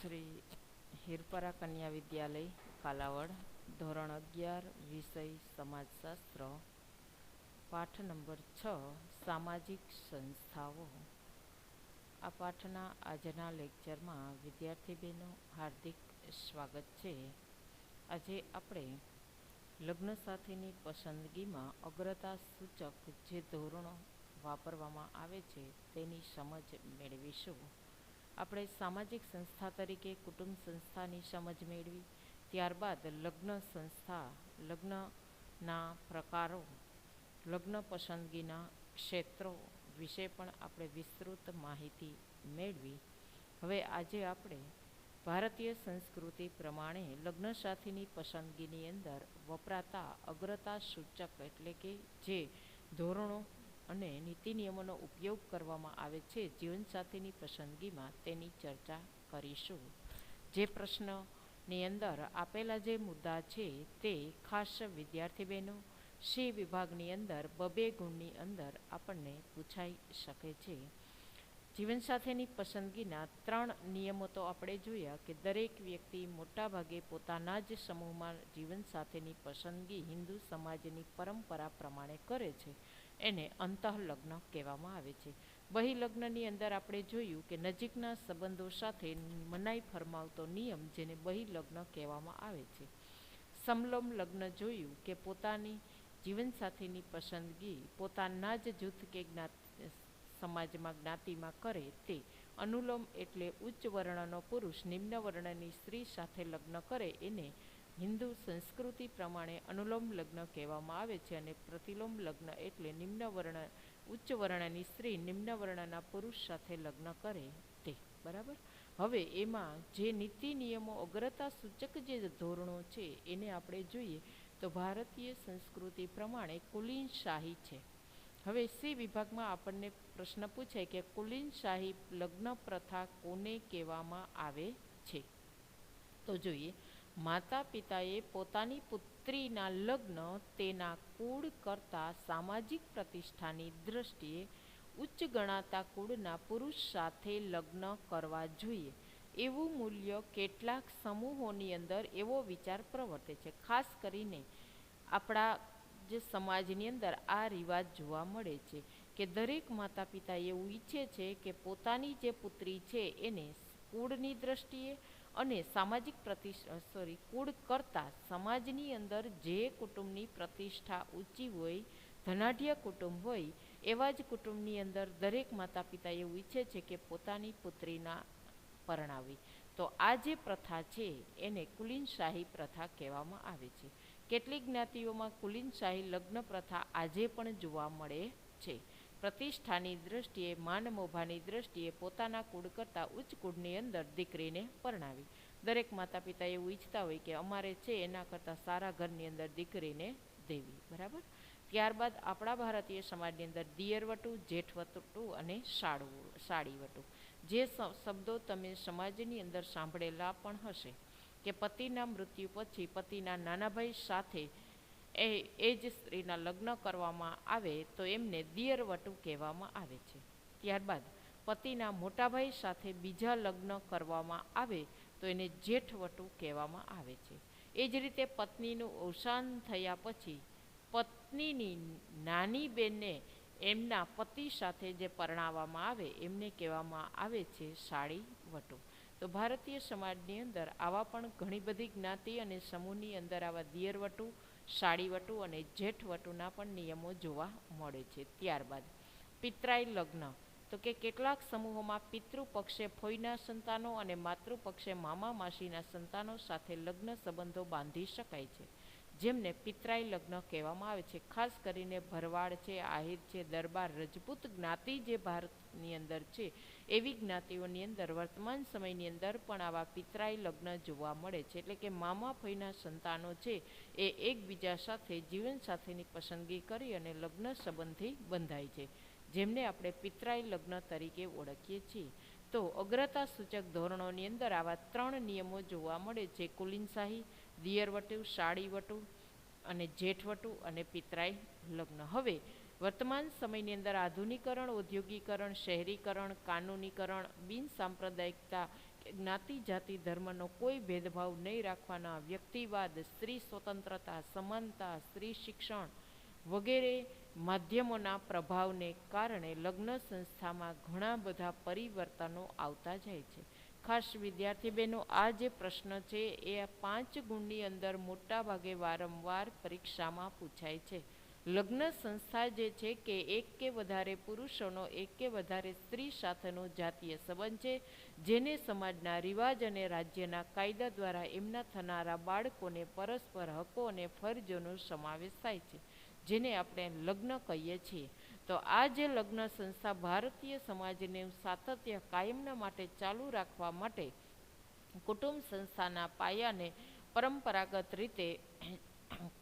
શ્રી હિરપરા કન્યા વિદ્યાલય કાલાવડ, ધોરણ 11, વિષય સમાજશાસ્ત્ર, પાઠ નંબર 6, સામાજિક સંસ્થાઓ. આ પાઠના આજના લેક્ચરમાં વિદ્યાર્થી બહેનો હાર્દિક સ્વાગત છે. આજે આપણે લગ્ન સાથેની પસંદગીમાં અગ્રતા સૂચક જે ધોરણો વાપરવામાં આવે છે તેની સમજ મેળવીશું. આપણે સામાજિક સંસ્થા તરીકે કુટુંબ સંસ્થાની સમજ મેળવી, ત્યારબાદ લગ્ન સંસ્થા, લગ્નના પ્રકારો, લગ્ન પસંદગીના ક્ષેત્રો વિશે પણ આપણે વિસ્તૃત માહિતી મેળવી. હવે આજે આપણે ભારતીય સંસ્કૃતિ પ્રમાણે લગ્ન સાથેની પસંદગીની અંદર વપરાતા અગ્રતા સૂચક એટલે કે જે ધોરણો અને નીતિ નિયમોનો ઉપયોગ કરવામાં આવે છે જીવનસાથીની પસંદગીમાં, તેની ચર્ચા કરીશું. જે પ્રશ્નની અંદર આપેલા જે મુદ્દા છે તે ખાસ વિદ્યાર્થી બહેનો સી વિભાગની અંદર 2 ગુણની અંદર આપણને પૂછાઈ શકે છે. જીવનસાથીની પસંદગીના 3 નિયમો તો આપણે જોયા કે દરેક વ્યક્તિ મોટાભાગે પોતાના જ સમૂહમાં જીવનસાથીની પસંદગી હિન્દુ સમાજની પરંપરા પ્રમાણે કરે છે. એને અંતઃલગ્ન કહેવામાં આવે છે. બહિલગ્નની અંદર આપણે જોયું કે નજીકના સંબંધો સાથે મનાઈ ફરમાવતો નિયમ, જેને બહિલગ્ન કહેવામાં આવે છે. સમલોમ લગ્ન જોયું કે પોતાની જીવનસાથીની પસંદગી પોતાના જ જૂથ કે સમાજમાં જ્ઞાતિમાં કરે તે. અનુલોમ એટલે ઉચ્ચ વર્ણનો પુરુષ નિમ્ન વર્ણની સ્ત્રી સાથે લગ્ન કરે એને હિન્દુ સંસ્કૃતિ પ્રમાણે અનુલોમ લગ્ન કહેવામાં આવે છે. અને પ્રતિલોમ લગ્ન એટલે ઉચ્ચ વર્ણની સ્ત્રી નિમ્ન વર્ણના પુરુષ સાથે લગ્ન કરે તે. બરાબર. હવે એમાં જે નીતિ નિયમો અગ્રતા સૂચક જે ધોરણો છે એને આપણે જોઈએ તો ભારતીય સંસ્કૃતિ પ્રમાણે કુલીનશાહી છે. હવે સી વિભાગમાં આપણને પ્રશ્ન પૂછાય કે કુલીનશાહી લગ્ન પ્રથા કોને કહેવામાં આવે છે? તો જોઈએ, માતા પિતાએ પોતાની પુત્રીના લગ્ન તેના કુળ કરતાં સામાજિક પ્રતિષ્ઠાની દ્રષ્ટિએ ઉચ્ચ ગણાતા કુળના પુરુષ સાથે લગ્ન કરવા જોઈએ એવું મૂલ્ય કેટલાક સમૂહોની અંદર એવો વિચાર પ્રવર્તે છે. ખાસ કરીને આપણા જે સમાજની અંદર આ રિવાજ જોવા મળે છે કે દરેક માતા પિતા એવું ઈચ્છે છે કે પોતાની જે પુત્રી છે એને કુળની દ્રષ્ટિએ અને સામાજિક કુળ કરતાં સમાજની અંદર જે કુટુંબની પ્રતિષ્ઠા ઊંચી હોય, ધનાઢ્ય કુટુંબ હોય, એવા જ કુટુંબની અંદર દરેક માતા પિતા એવું ઈચ્છે છે કે પોતાની પુત્રીના પરણાવી. તો આ જે પ્રથા છે એને કુલીનશાહી પ્રથા કહેવામાં આવે છે. કેટલીક જ્ઞાતિઓમાં કુલીનશાહી લગ્ન પ્રથા આજે પણ જોવા મળે છે. પ્રતિષ્ઠાની દ્રષ્ટિએ, માનમોભાની દ્રષ્ટિએ પોતાના કુળ કરતાં ઉચ્ચ કુળની અંદર દીકરીને પરણાવી. દરેક માતા પિતા એવું ઈચ્છતા હોય કે અમારે છે એના કરતાં સારા ઘરની અંદર દીકરીને દેવી. બરાબર. ત્યારબાદ આપણા ભારતીય સમાજની અંદર દિયરવટું, જેઠવટું અને સાળીવટું જે શબ્દો તમે સમાજની અંદર સાંભળેલા પણ હશે કે પતિના મૃત્યુ પછી પતિના નાના ભાઈ સાથે એ જ સ્ત્રીના લગ્ન કરવામાં આવે તો એમને દિયરવટું કહેવામાં આવે છે. ત્યારબાદ પતિના મોટા ભાઈ સાથે બીજા લગ્ન કરવામાં આવે તો એને જેઠવટું કહેવામાં આવે છે. એ જ રીતે પત્નીનું અવસાન થયા પછી પત્નીની નાની બેનને એમના પતિ સાથે જે પરણાવવામાં આવે એમને કહેવામાં આવે છે સાળીવટું. તો ભારતીય સમાજની અંદર આવા પણ ઘણી બધી જ્ઞાતિ અને સમૂહની અંદર આવા દિયરવટું, સાળીવટું અને જેઠવટુના પણ નિયમો જોવા મળે છે. ત્યારબાદ પિતરાઈ લગ્ન, તો કે કેટલાક સમૂહોમાં પિતૃપક્ષે ફોઈના સંતાનો અને માતૃપક્ષે મામા માસીના સંતાનો સાથે લગ્ન સંબંધો બાંધી શકાય છે, જેમને પિતરાઈ લગ્ન કહેવામાં આવે છે. ખાસ કરીને ભરવાડ છે, આહિર છે, દરબાર, રજપૂત જ્ઞાતિ જે ભારતની અંદર છે એવી જ્ઞાતિઓની અંદર વર્તમાન સમયની અંદર પણ આવા પિતરાઈ લગ્ન જોવા મળે છે. એટલે કે મામા ફોઈના સંતાનો છે એ એકબીજા સાથે જીવનસાથીની પસંદગી કરી અને લગ્ન સંબંધી બંધાય છે, જેમને આપણે પિતરાઈ લગ્ન તરીકે ઓળખીએ છીએ. તો અગ્રતા સૂચક ધોરણોની અંદર આવા 3 નિયમો જોવા મળે છે: કુલીનશાહી, દિયરવટું, સાળીવટું અને જેઠવટું અને પિતરાઈ લગ્ન. હવે વર્તમાન સમયની અંદર આધુનિકરણ, ઔદ્યોગિકરણ, શહેરીકરણ, કાનૂનીકરણ, બિનસાંપ્રદાયિકતા જ્ઞાતિ જાતિ ધર્મનો કોઈ ભેદભાવ નહીં રાખવાના, વ્યક્તિવાદ, સ્ત્રી સ્વતંત્રતા, સમાનતા, સ્ત્રી શિક્ષણ વગેરે માધ્યમોના પ્રભાવને કારણે લગ્ન સંસ્થામાં ઘણા બધા પરિવર્તનો આવતા જાય છે. ખાસ વિદ્યાર્થી બહેનો, આ જે પ્રશ્ન છે એ 5 ગુણની અંદર મોટા ભાગે વારંવાર પરીક્ષામાં પૂછાય છે. લગ્ન સંસ્થા જે છે કે એક કે વધારે પુરુષોનો એક કે વધારે સ્ત્રી સાથેનો જાતીય સંબંધ છે, જેને સમાજના રિવાજ અને રાજ્યના કાયદા દ્વારા એમના થનારા બાળકોને પરસ્પર હકો અને ફરજોનો સમાવેશ થાય છે, જેને આપણે લગ્ન કહીએ છીએ. તો આ જે લગ્ન સંસ્થા ભારતીય સમાજને સાતત્ય કાયમના માટે ચાલુ રાખવા માટે કુટુંબ સંસ્થાના પાયાને પરંપરાગત રીતે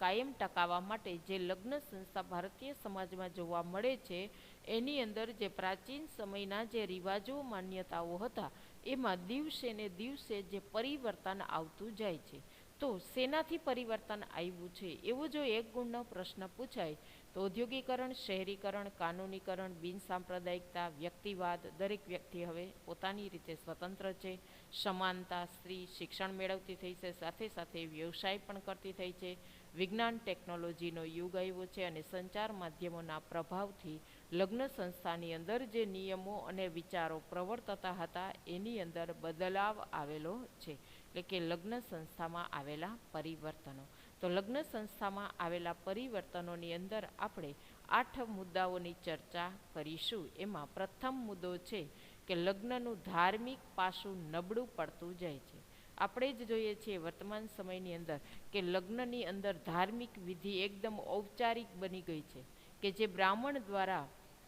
કાયમ ટકાવવા માટે જે લગ્ન સંસ્થા ભારતીય સમાજમાં જોવા મળે છે, એની અંદર જે પ્રાચીન સમયના જે રિવાજો માન્યતાઓ હતા એમાં દિવસે ને દિવસે જે પરિવર્તન આવતું જાય છે. તો શેનાથી પરિવર્તન આવ્યું છે એવો જો એક ગુણનો પ્રશ્ન પૂછાય તો ઔદ્યોગિકરણ, શહેરીકરણ, કાનૂનીકરણ, બિનસાંપ્રદાયિકતા, વ્યક્તિવાદ, દરેક વ્યક્તિ હવે પોતાની રીતે સ્વતંત્ર છે, સમાનતા, સ્ત્રી શિક્ષણ મેળવતી થઈ છે, સાથે સાથે વ્યવસાય પણ કરતી થઈ છે, વિજ્ઞાન ટેકનોલોજીનો યુગ આવ્યો છે અને સંચાર માધ્યમોના પ્રભાવથી લગ્ન સંસ્થાની અંદર જે નિયમો અને વિચારો પ્રવર્તતા હતા એની અંદર બદલાવ આવેલો છે, એટલે કે લગ્ન સંસ્થામાં આવેલા પરિવર્તનો. તો લગ્ન સંસ્થામાં આવેલા પરિવર્તનોની અંદર આપણે 8 મુદ્દાઓની ચર્ચા કરીશું. એમાં પ્રથમ મુદ્દો છે કે લગ્નનું ધાર્મિક પાસું નબળું પડતું જાય છે. આપણે જ જોઈએ છીએ વર્તમાન સમયની અંદર કે લગ્નની અંદર ધાર્મિક વિધિ એકદમ ઔપચારિક બની ગઈ છે, કે જે બ્રાહ્મણ દ્વારા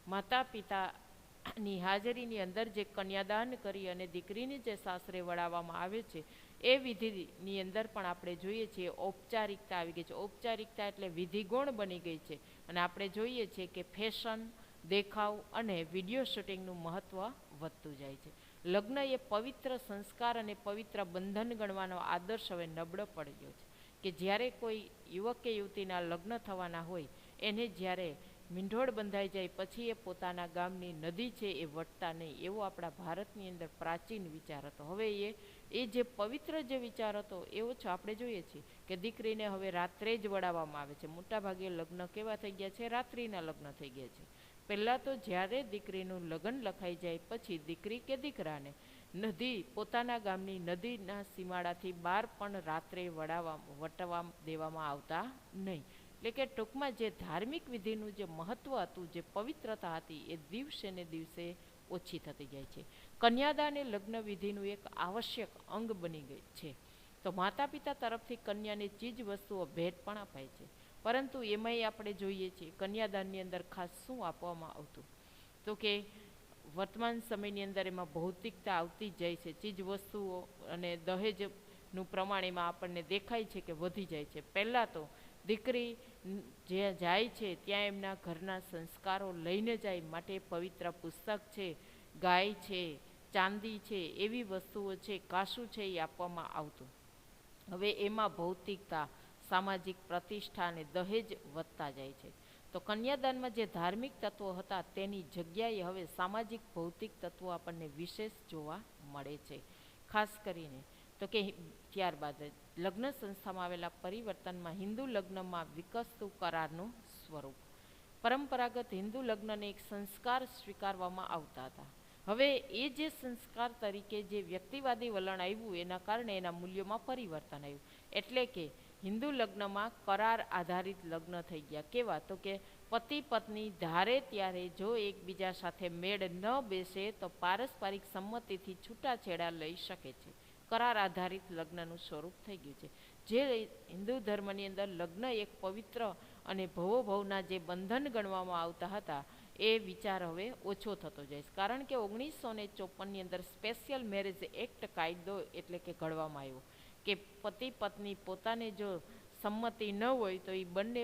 માતા પિતાની હાજરીની અંદર જે કન્યાદાન કરી અને દીકરીને જે સાસરે વળાવવામાં આવે છે એ વિધિની અંદર પણ આપણે જોઈએ છીએ ઔપચારિકતા આવી ગઈ છે. ઔપચારિકતા એટલે વિધિગુણ બની ગઈ છે અને આપણે જોઈએ છીએ કે ફેશન, દેખાવ અને વિડીયો શૂટિંગનું મહત્ત્વ વધતું જાય છે. લગ્ન એ પવિત્ર સંસ્કાર અને પવિત્ર બંધન ગણવાનો આદર્શ હવે નબળો પડી ગયો છે, કે જ્યારે કોઈ યુવક કે યુવતીના લગ્ન થવાના હોય એને જ્યારે મીંઢોળ બંધાઈ જાય પછી એ પોતાના ગામની નદી છે એ વટતા નહીં, એવો આપણા ભારતની અંદર પ્રાચીન વિચાર હતો. હવે એ જે પવિત્ર જે વિચાર હતો એવો છે આપણે જોઈએ છીએ કે દીકરીને હવે રાત્રે જ વળાવવામાં આવે છે. મોટાભાગે લગ્ન કેવા થઈ ગયા છે? રાત્રિના લગ્ન થઈ ગયા છે. પહેલાં તો જ્યારે દીકરીનું લગ્ન લખાઈ જાય પછી દીકરી કે દીકરાને નદી, પોતાના ગામની નદીના સીમાડાથી બહાર પણ રાત્રે વટવા દેવામાં આવતા નહીં. એટલે કે ટૂંકમાં જે ધાર્મિક વિધિનું જે મહત્ત્વ હતું, જે પવિત્રતા હતી, એ દિવસે ને દિવસે ઓછી થતી જાય છે. કન્યાદાન એ લગ્ન વિધિનું એક આવશ્યક અંગ બની ગઈ છે. તો માતા પિતા તરફથી કન્યાને ચીજ વસ્તુઓ ભેટ પણ અપાય છે, પરંતુ એમાંય આપણે જોઈએ છીએ કન્યાદાનની અંદર ખાસ શું આપવામાં આવતું, તો કે વર્તમાન સમયની અંદર એમાં ભૌતિકતા આવતી જ જાય છે. ચીજ વસ્તુઓ અને દહેજનું પ્રમાણ એમાં આપણને દેખાય છે કે વધી જાય છે. પહેલાં તો દીકરી જે જાય છે ત્યાં એમના ઘરના સંસ્કારો લઈને જાય, માટે પવિત્ર પુસ્તક છે, ગાય છે, ચાંદી છે, એવી વસ્તુઓ છે, કાસું છે એ આપવામાં આવતું. હવે એમાં ભૌતિકતા, સામાજિક પ્રતિષ્ઠા અને દહેજ વધતા જાય છે. તો કન્યાદાનમાં જે ધાર્મિક તત્વો હતા તેની જગ્યાએ હવે સામાજિક ભૌતિક તત્વો આપણને વિશેષ જોવા મળે છે. ખાસ કરીને તો કે ત્યારબાદ લગ્ન સંસ્થામાં આવેલા પરિવર્તનમાં હિન્દુ લગ્નમાં વિકસતું કરારનું સ્વરૂપ. પરંપરાગત હિન્દુ લગ્નને એક સંસ્કાર સ્વીકારવામાં આવતા હતા. હવે એ જે સંસ્કાર તરીકે જે વ્યક્તિવાદી વલણ આવ્યું એના કારણે એના મૂલ્યોમાં પરિવર્તન આવ્યું. એટલે કે હિન્દુ લગ્નમાં કરાર આધારિત લગ્ન થઈ ગયા. કેવા? તો કે પતિ પત્ની ધારે ત્યારે જો એકબીજા સાથે મેળ ન બેસે તો પારસ્પરિક સંમતિથી છૂટાછેડા લઈ શકે છે. કરાર આધારિત લગ્નનું સ્વરૂપ થઈ ગયું છે. જે હિન્દુ ધર્મની અંદર લગ્ન એક પવિત્ર અને ભવોભવના જે બંધન ગણવામાં આવતા હતા એ વિચાર હવે ઓછો થતો જાય છે. કારણ કે 1954ની અંદર સ્પેશિયલ મેરેજ એક્ટ કાયદો એટલે કે ઘડવામાં આવ્યો કે પતિ પત્ની પોતાને જો સંમતિ ન હોય તો એ બંને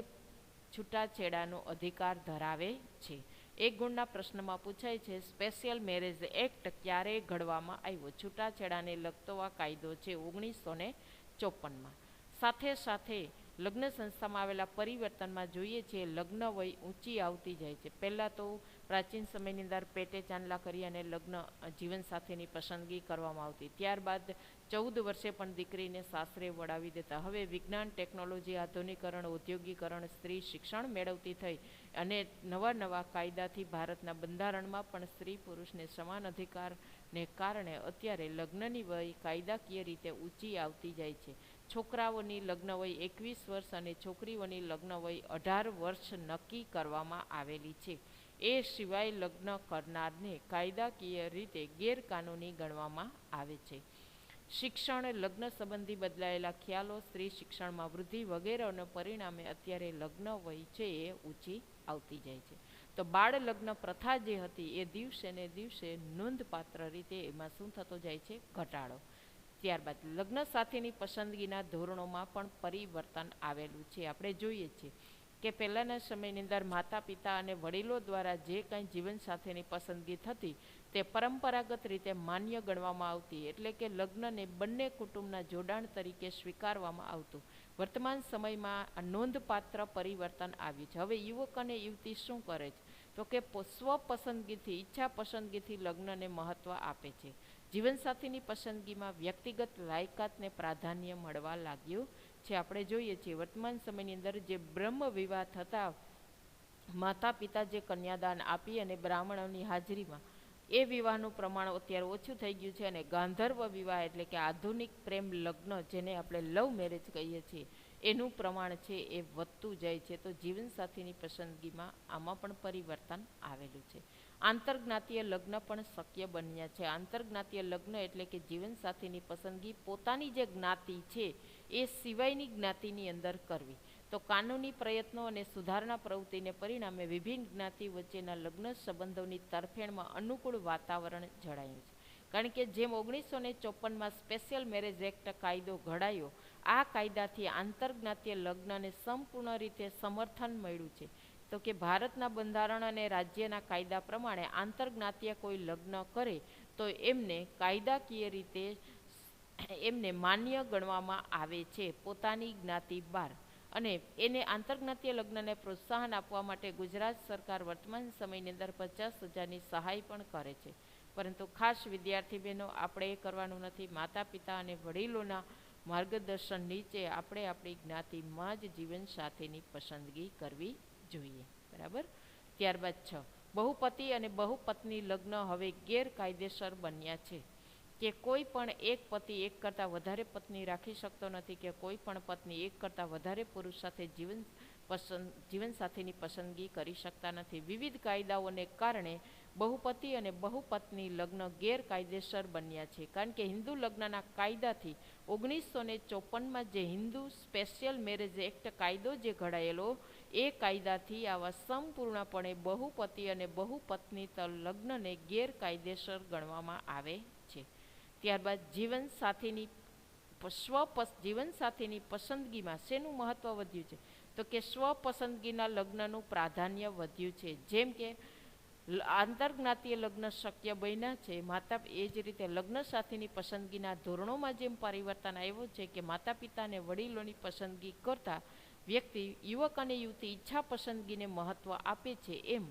છૂટાછેડાનો અધિકાર ધરાવે છે. એક ગુણના પ્રશ્નમાં પૂછાય છે સ્પેશિયલ મેરેજ એક્ટ ક્યારે ઘડવામાં આવ્યો? છૂટાછેડાને લગતો આ કાયદો છે 1954માં. સાથે સાથે લગ્ન સંસ્થામાં આવેલા પરિવર્તનમાં જોઈએ છીએ લગ્ન વય ઊંચી આવતી જાય છે. પહેલાં તો પ્રાચીન સમયની અંદર પેટે ચાંદલા કરી અને લગ્ન જીવનસાથીની પસંદગી કરવામાં આવતી. ત્યારબાદ 14 વર્ષે પણ દીકરીને સાસરે વળાવી દેતા. હવે વિજ્ઞાન, ટેકનોલોજી, આધુનિકરણ, ઔદ્યોગિકરણ, સ્ત્રી શિક્ષણ મેળવતી થઈ અને નવા કાયદાથી ભારતના બંધારણમાં પણ સ્ત્રી પુરુષને સમાન અધિકારને કારણે અત્યારે લગ્નની વય કાયદાકીય રીતે ઊંચી આવતી જાય છે. છોકરાઓની લગ્ન વય 21 વર્ષ અને છોકરીઓની લગ્ન વય 18 વર્ષ નક્કી કરવામાં આવેલી છે. એ સિવાય લગ્ન કરનારને કાયદાકીય રીતે ગેરકાનૂની ગણવામાં આવે છે. શિક્ષણ, લગ્ન સંબંધી બદલાયેલા ખ્યાલો, સ્ત્રી શિક્ષણમાં વૃદ્ધિ વગેરેને પરિણામે અત્યારે લગ્ન વય છે એ ઊંચી આવતી જાય છે. તો બાળ લગ્ન પ્રથા જે હતી એ દિવસે ને દિવસે નોંધપાત્ર રીતે એમાં શું થતો જાય છે? ઘટાડો. ત્યારબાદ લગ્ન સાથેની પસંદગીના ધોરણોમાં પણ પરિવર્તન આવેલું છે. આપણે જોઈએ છીએ કે પહેલાંના સમયની અંદર માતા પિતા અને વડીલો દ્વારા જે કંઈ જીવન સાથેની પસંદગી થતી તે પરંપરાગત રીતે માન્ય ગણવામાં આવતી, એટલે કે લગ્નને બંને કુટુંબના જોડાણ તરીકે સ્વીકારવામાં આવતું. વર્તમાન સમયમાં નોંધપાત્ર પરિવર્તન આવ્યું છે. હવે યુવક અને યુવતી શું કરે છે? તો કે સ્વપસંદગીથી, ઈચ્છા પસંદગીથી લગ્નને મહત્ત્વ આપે છે. જીવનસાથીની પસંદગીમાં વ્યક્તિગત લાયકાતને પ્રાધાન્ય મળવા લાગ્યું છે. આપણે જોઈએ છીએ વર્તમાન સમયની અંદર જે બ્રહ્મ વિવાહ થતા, માતા પિતા જે કન્યાદાન આપી અને બ્રાહ્મણોની હાજરીમાં એ વિવાહનું પ્રમાણ અત્યારે ઓછું થઈ ગયું છે અને ગાંધર્વ વિવાહ એટલે કે આધુનિક પ્રેમ લગ્ન જેને આપણે લવ મેરેજ કહીએ છીએ એનું પ્રમાણ છે એ વધતું જાય છે. તો જીવનસાથીની પસંદગીમાં આમાં પણ પરિવર્તન આવેલું છે. આંતરજ્ઞાતીય લગ્ન પણ શક્ય બન્યા છે. આંતરજ્ઞાતીય લગ્ન એટલે કે જીવનસાથીની પસંદગી પોતાની જે જ્ઞાતિ છે એ સિવાયની જ્ઞાતિની અંદર કરવી. તો કાનૂની પ્રયત્નો અને સુધારણા પ્રવૃત્તિને પરિણામે વિભિન્ન જ્ઞાતિ વચ્ચેના લગ્ન સંબંધોની તરફેણમાં અનુકૂળ વાતાવરણ જળાયું છે. કારણ કે જેમ 1954માં સ્પેશિયલ મેરેજ એક્ટ કાયદો ઘડાયો, આ કાયદાથી આંતરજ્ઞાતીય લગ્નને સંપૂર્ણ રીતે સમર્થન મળ્યું છે. તો કે ભારતના બંધારણ અને રાજ્યના કાયદા પ્રમાણે આંતરજ્ઞાતીય કોઈ લગ્ન કરે તો એમને કાયદાકીય રીતે એમને માન્ય ગણવામાં આવે છે પોતાની જ્ઞાતિ બહાર. અને એને આંતરજ્ઞાતીય લગ્નને પ્રોત્સાહન આપવા માટે ગુજરાત સરકાર વર્તમાન સમયની અંદર 50,000ની સહાય પણ કરે છે. પરંતુ ખાસ વિદ્યાર્થી બહેનો, આપણે એ કરવાનું નથી. માતા પિતા અને વડીલોના માર્ગદર્શન નીચે આપણે આપણી જ્ઞાતિમાં જ જીવનસાથીની પસંદગી કરવી જોઈએ. બરાબર. ત્યારબાદ 6, બહુપતિ અને બહુપત્ની લગ્ન હવે ગેરકાયદેસર બન્યા છે. કે કોઈ પણ એક પતિ એક કરતાં વધારે પત્ની રાખી શકતો નથી, કે કોઈ પણ પત્ની એક કરતાં વધારે પુરુષ સાથે જીવનસાથીની પસંદગી કરી શકતા નથી. વિવિધ કાયદાઓને કારણે બહુપતિ અને બહુપત્ની લગ્ન ગેરકાયદેસર બન્યા છે. કારણ કે હિન્દુ લગ્નના કાયદાથી 1954માં જે હિન્દુ સ્પેશિયલ મેરેજ એક્ટ કાયદો જે ઘડાયેલો, એ કાયદાથી આવા સંપૂર્ણપણે બહુપતિ અને બહુપત્ની લગ્નને ગેરકાયદેસર ગણવામાં આવે છે. ત્યારબાદ જીવનસાથીની પસંદગીમાં શેનું મહત્ત્વ વધ્યું છે? તો કે સ્વપસંદગીના લગ્નનું પ્રાધાન્ય વધ્યું છે. જેમ કે આંતરજ્ઞાતીય લગ્ન શક્ય બન્યા છે, એ જ રીતે લગ્ન સાથેની પસંદગીના ધોરણોમાં જેમ પરિવર્તન આવ્યું છે કે માતા પિતા અને વડીલોની પસંદગી કરતાં વ્યક્તિ, યુવક અને યુવતી ઈચ્છા પસંદગીને મહત્ત્વ આપે છે, એમ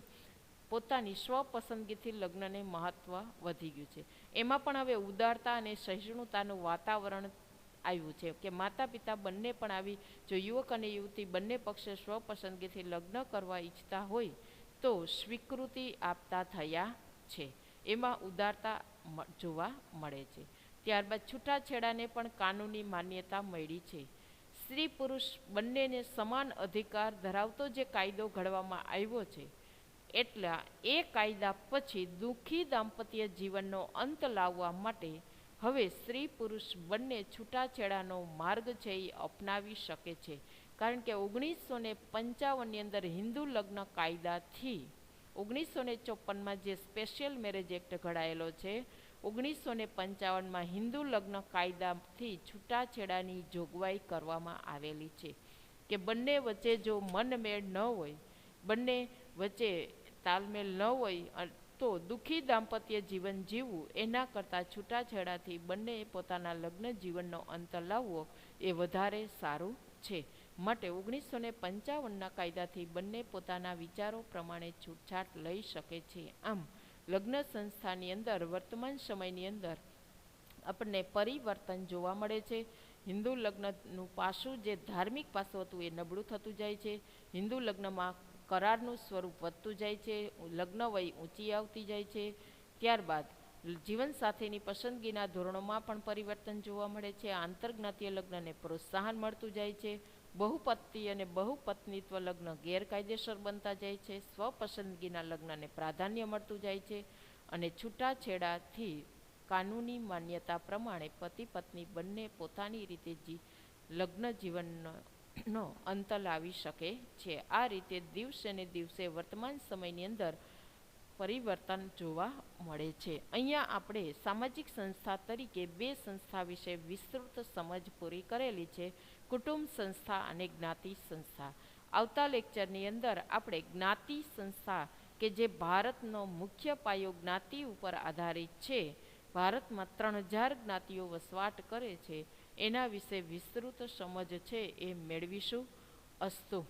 પોતાની સ્વપસંદગીથી લગ્નને મહત્ત્વ વધી ગયું છે. એમાં પણ હવે ઉદારતા અને સહિષ્ણુતાનું વાતાવરણ આવ્યું છે કે માતા પિતા બંને પણ આવી, જો યુવક અને યુવતી બંને પક્ષે સ્વપસંદગીથી લગ્ન કરવા ઈચ્છતા હોય તો સ્વીકૃતિ આપતા થયા છે. એમાં ઉદારતા જોવા મળે છે. ત્યારબાદ છૂટાછેડાને પણ કાનૂની માન્યતા મળી છે. સ્ત્રી પુરુષ બંનેને સમાન અધિકાર ધરાવતો જે કાયદો ઘડવામાં આવ્યો છે, એટલા એ કાયદા પછી દુઃખી દાંપત્ય જીવનનો અંત લાવવા માટે હવે સ્ત્રી પુરુષ બંને છૂટાછેડાનો માર્ગ છે એ અપનાવી શકે છે. કારણ કે 1955ની અંદર હિન્દુ લગ્ન કાયદાથી 1954માં જે સ્પેશિયલ મેરેજ એક્ટ ઘડાયેલો છે, 1955માં હિન્દુ લગ્ન કાયદાથી છૂટાછેડાની જોગવાઈ કરવામાં આવેલી છે કે બંને વચ્ચે જો મનમેળ ન હોય, બંને વચ્ચે તાલમેલ ન હોય તો દુઃખી દાંપત્ય જીવન જીવવું એના કરતાં છૂટાછેડાથી બંને પોતાના લગ્ન જીવનનો અંત લાવવો એ વધારે સારું છે. માટે 1955ના કાયદાથી બંને પોતાના વિચારો પ્રમાણે છૂટછાટ લઈ શકે છે. આમ લગ્ન સંસ્થાની અંદર વર્તમાન સમયની અંદર આપણને પરિવર્તન જોવા મળે છે. હિન્દુ લગ્નનું પાસું જે ધાર્મિક પાસું હતું એ નબળું થતું જાય છે. હિન્દુ લગ્નમાં કરારનું સ્વરૂપ વધતું જાય છે, લગ્ન વય ઊંચી આવતી જાય છે. ત્યારબાદ જીવનસાથીની પસંદગીના ધોરણોમાં પણ પરિવર્તન જોવા મળે છે. આંતરજ્ઞાતીય લગ્નને પ્રોત્સાહન મળતું જાય છે. બહુપતિ અને બહુપત્નીત્વ લગ્ન ગેરકાયદેસર બનતા જાય છે. સ્વપસંદગીના લગ્નને પ્રાધાન્ય મળતું જાય છે અને છૂટાછેડાથી કાનૂની માન્યતા પ્રમાણે પતિ પત્ની બંને પોતાની રીતે લગ્ન જીવનનો અંત લાવી શકે છે. આ રીતે દિવસે ને દિવસે વર્તમાન સમયની અંદર પરિવર્તન જોવા મળે છે. અહીંયા આપણે સામાજિક સંસ્થા તરીકે બે સંસ્થા વિશે વિસ્તૃત સમજ પૂરી કરેલી છે, કુટુંબ સંસ્થા અને જ્ઞાતિ સંસ્થા. આવતા લેક્ચરની અંદર આપણે જ્ઞાતિ સંસ્થા કે જે ભારતનો મુખ્ય પાયો જ્ઞાતિ ઉપર આધારિત છે, ભારતમાં 3000 જ્ઞાતિઓ વસવાટ કરે છે, એના વિશે વિસ્તૃત સમજ છે એ મેળવીશું. અસ્તુ.